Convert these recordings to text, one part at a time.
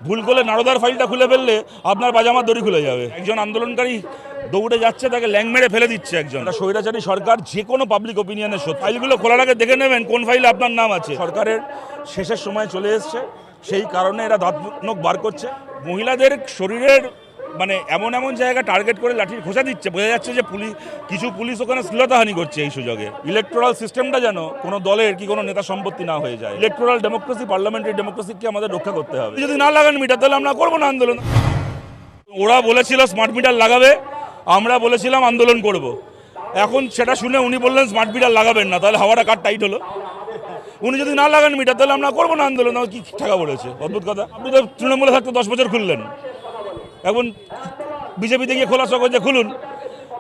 ভুল করলে নারদার ফাইলটা খুলে ফেললে আপনার পাজামার দড়ি খুলে যাবে। একজন আন্দোলনকারী দৌড়ে যাচ্ছে, তাকে ল্যাং মেরে ফেলে দিচ্ছে একজন। একটা স্বৈরাচারী সরকার যে কোনো পাবলিক ওপিনিয়নের সত্য। ফাইলগুলো খোলার আগে দেখে নেবেন কোন ফাইলে আপনার নাম আছে। সরকারের শেষের সময় চলে এসছে, সেই কারণে এরা দাঁত নখ বার করছে। মহিলাদের শরীরের মানে এমন এমন জায়গা টার্গেট করে লাঠির খোঁচা দিচ্ছে, বোঝা যাচ্ছে যে কিছু পুলিশ ওখানে শ্লীলতাহানি করছে এই সুযোগে। ইলেকটোরাল সিস্টেমটা যেন কোনো দলের কি কোনো নেতা সম্পত্তি না হয়ে যায়। ইলেকটোরাল ডেমোক্রেসি, পার্লামেন্টারি ডেমোক্রেসিকে আমাদের রক্ষা করতে হবে। যদি না লাগান মিটার, তাহলে আমরা করবো না আন্দোলন। ওরা বলেছিল স্মার্ট মিটার লাগাবে, আমরা বলেছিলাম আন্দোলন করব। এখন সেটা শুনে উনি বললেন স্মার্ট মিটার লাগাবেন না, তাহলে হাওয়াটা কার টাইট হলো? উনি যদি না লাগান মিটার, তাহলে আমরা করবো না আন্দোলন। কি টাকা বলেছে, অদ্ভুত কথা। আপনি তো তৃণমূলে থাকতে 10 বছর খুললেন, এখন বিজেপিতে গিয়ে খোলা শখ হচ্ছে, খুলুন।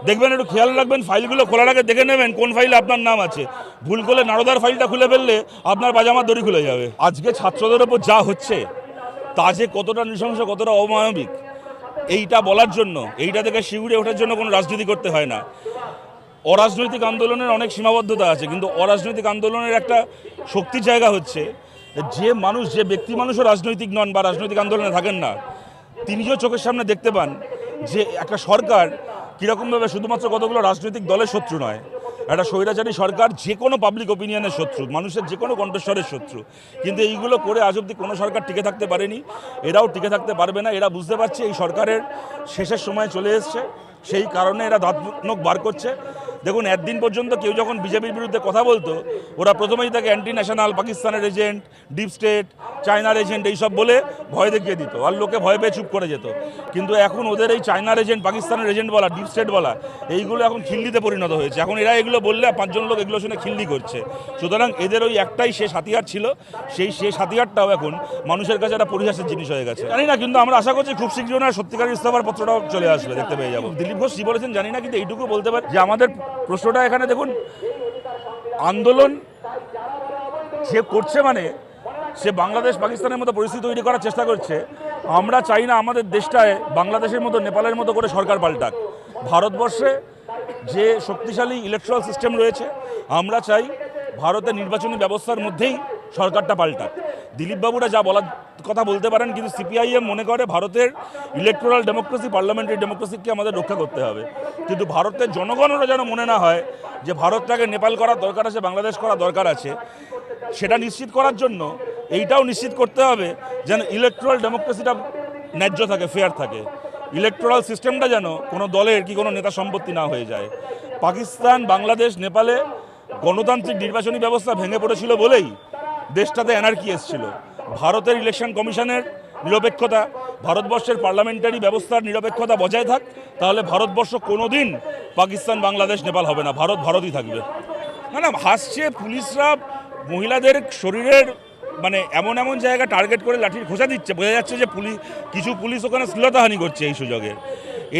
দেখবেন, একটু খেয়াল রাখবেন, ফাইলগুলো খোলার আগে দেখে নেবেন কোন ফাইলে আপনার নাম আছে। ভুল করলে নারদার ফাইলটা খুলে ফেললে আপনার পাজামার দড়ি খুলে যাবে। আজকে ছাত্রদের ওপর যা হচ্ছে তা যে কতটা নৃশংস, কতটা অমানবিক, এইটা বলার জন্য, এইটা থেকে শিউরে ওঠার জন্য কোনো রাজনীতি করতে হয় না। অরাজনৈতিক আন্দোলনের অনেক সীমাবদ্ধতা আছে, কিন্তু অরাজনৈতিক আন্দোলনের একটা শক্তির জায়গা হচ্ছে যে মানুষ, যে ব্যক্তি মানুষও রাজনৈতিক নন বা রাজনৈতিক আন্দোলনে থাকেন না, তিনিও চোখের সামনে দেখতে পান যে একটা সরকার কীরকমভাবে শুধুমাত্র কতগুলো রাজনৈতিক দলের শত্রু নয়, একটা স্বৈরাচারী সরকার যে কোনো পাবলিক ওপিনিয়নের শত্রু, মানুষের যে কোনো কণ্ঠস্বরের শত্রু। কিন্তু এইগুলো করে আজ অবধি কোনো সরকার টিকে থাকতে পারেনি, এরাও টিকে থাকতে পারবে না। এরা বুঝতে পারছে এই সরকারের শেষের সময় চলে এসছে, সেই কারণে এরা দাঁত নখ বার করছে। দেখুন, একদিন পর্যন্ত কেউ যখন বিজেপির বিরুদ্ধে কথা বলতো, ওরা প্রথমেই তাকে অ্যান্টি ন্যাশনাল, পাকিস্তানের এজেন্ট, ডিপ স্টেট, চায়নার এজেন্ট এইসব বলে ভয় দেখিয়ে দিত, আর লোকে ভয় পেয়ে চুপ করে যেত। কিন্তু এখন ওদের এই চায়নার এজেন্ট, পাকিস্তানের এজেন্ট বলা, ডিপ স্টেট বলা, এইগুলো এখন খিল্লিতে পরিণত হয়েছে। এখন এরা এগুলো বললে 5 জন লোক এগুলো শুনে খিল্লি করছে। সুতরাং এদের ওই একটাই শেষ হাতিয়ার ছিল, সেই শেষ হাতিয়ারটাও এখন মানুষের কাছে একটা পরিহাসের জিনিস হয়ে গেছে। জানি না, কিন্তু আমরা আশা করছি খুব শীঘ্রই না সত্যিকারের ইস্তফার পত্রটাও চলে আসবে, দেখতে পেয়ে যাবো। দিলীপ ঘোষ কি বলেছেন জানি না, কিন্তু এইটুকু বলতে পারি যে আমাদের প্রশ্নটা এখানে দেখুন, আন্দোলন যে করছে মানে সে বাংলাদেশ পাকিস্তানের মতো পরিস্থিতি তৈরি করার চেষ্টা করছে। আমরা চাই না আমাদের দেশটায় বাংলাদেশের মতো, নেপালের মতো করে সরকার পাল্টাক। ভারতবর্ষে যে শক্তিশালী ইলেকট্রাল সিস্টেম রয়েছে, আমরা চাই ভারতের নির্বাচনী ব্যবস্থার মধ্যেই সরকারটা পাল্টাক। দিলীপবাবুরা যা বলার কথা বলতে পারেন, কিন্তু সিপিআইএম মনে করে ভারতের ইলেকটোরাল ডেমোক্রেসি, পার্লামেন্টারি ডেমোক্রেসিকে আমাদের রক্ষা করতে হবে। কিন্তু ভারতের জনগণরা যেন মনে না হয় যে ভারতটাকে নেপাল করার দরকার আছে, বাংলাদেশ করা দরকার আছে। সেটা নিশ্চিত করার জন্য এইটাও নিশ্চিত করতে হবে যেন ইলেকটোরাল ডেমোক্রেসিটা ন্যায্য থাকে, ফেয়ার থাকে। ইলেকটোরাল সিস্টেমটা যেন কোনো দলের কি কোনো নেতা সম্পত্তি না হয়ে যায়। পাকিস্তান, বাংলাদেশ, নেপালে গণতান্ত্রিক নির্বাচনী ব্যবস্থা ভেঙে পড়েছিল বলেই দেশটাতে অ্যানার্কি এসেছিল। ভারতের ইলেকশন কমিশনের নিরপেক্ষতা, ভারতবর্ষের পার্লামেন্টারি ব্যবস্থার নিরপেক্ষতা বজায় থাক, তাহলে ভারতবর্ষ কোনোদিন পাকিস্তান, বাংলাদেশ, নেপাল হবে না। ভারত ভারতই থাকবে। না, হাসছে পুলিশরা মহিলাদের শরীরের মানে এমন এমন জায়গা টার্গেট করে লাঠির খোঁচা দিচ্ছে, বোঝা যাচ্ছে যে কিছু পুলিশ ওখানে শ্লীলতাহানি করছে এই সুযোগে।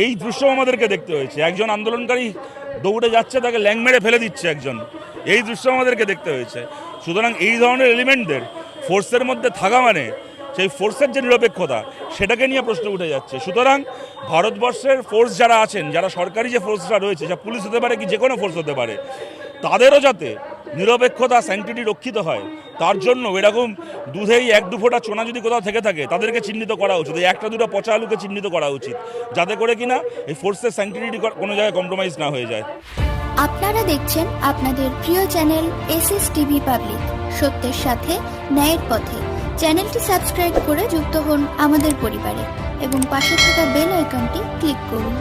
এই দৃশ্য আমাদেরকে দেখতে হয়েছে। একজন আন্দোলনকারী দৌড়ে যাচ্ছে, তাকে ল্যাং মেরে ফেলে দিচ্ছে একজন, এই দৃশ্য আমাদেরকে দেখতে হয়েছে। সুতরাং এই ধরনের এলিমেন্টদের ফোর্সের মধ্যে থাকা মানে সেই ফোর্সের যে নিরপেক্ষতা, সেটাকে নিয়ে প্রশ্ন উঠে যাচ্ছে। সুতরাং ভারতবর্ষের ফোর্স যারা আছেন, যারা সরকারি যে ফোর্সরা রয়েছে, যা পুলিশ হতে পারে কি যে কোনো ফোর্স হতে পারে, তাদেরও যাতে নিরপেক্ষতা, স্যাংটিটি রক্ষিত হয়, তার জন্য এরকম দুধেই 1-2 ফোঁটা চোনা যদি কোথাও থেকে থাকে, তাদেরকে চিহ্নিত করা উচিত। এই 1-2 পচা আলুকে চিহ্নিত করা উচিত, যাতে করে কিনা এই ফোর্সের স্যাংটিটি কোনো জায়গায় কম্প্রোমাইজ না হয়ে যায়। আপনারা দেখছেন আপনাদের প্রিয় চ্যানেল SSTV পাবলিক, সত্যের সাথে ন্যায়ের পথে। চ্যানেলটি সাবস্ক্রাইব করে যুক্ত হন আমাদের পরিবারে এবং পাশে থাকা বেল আইকনটি ক্লিক করুন।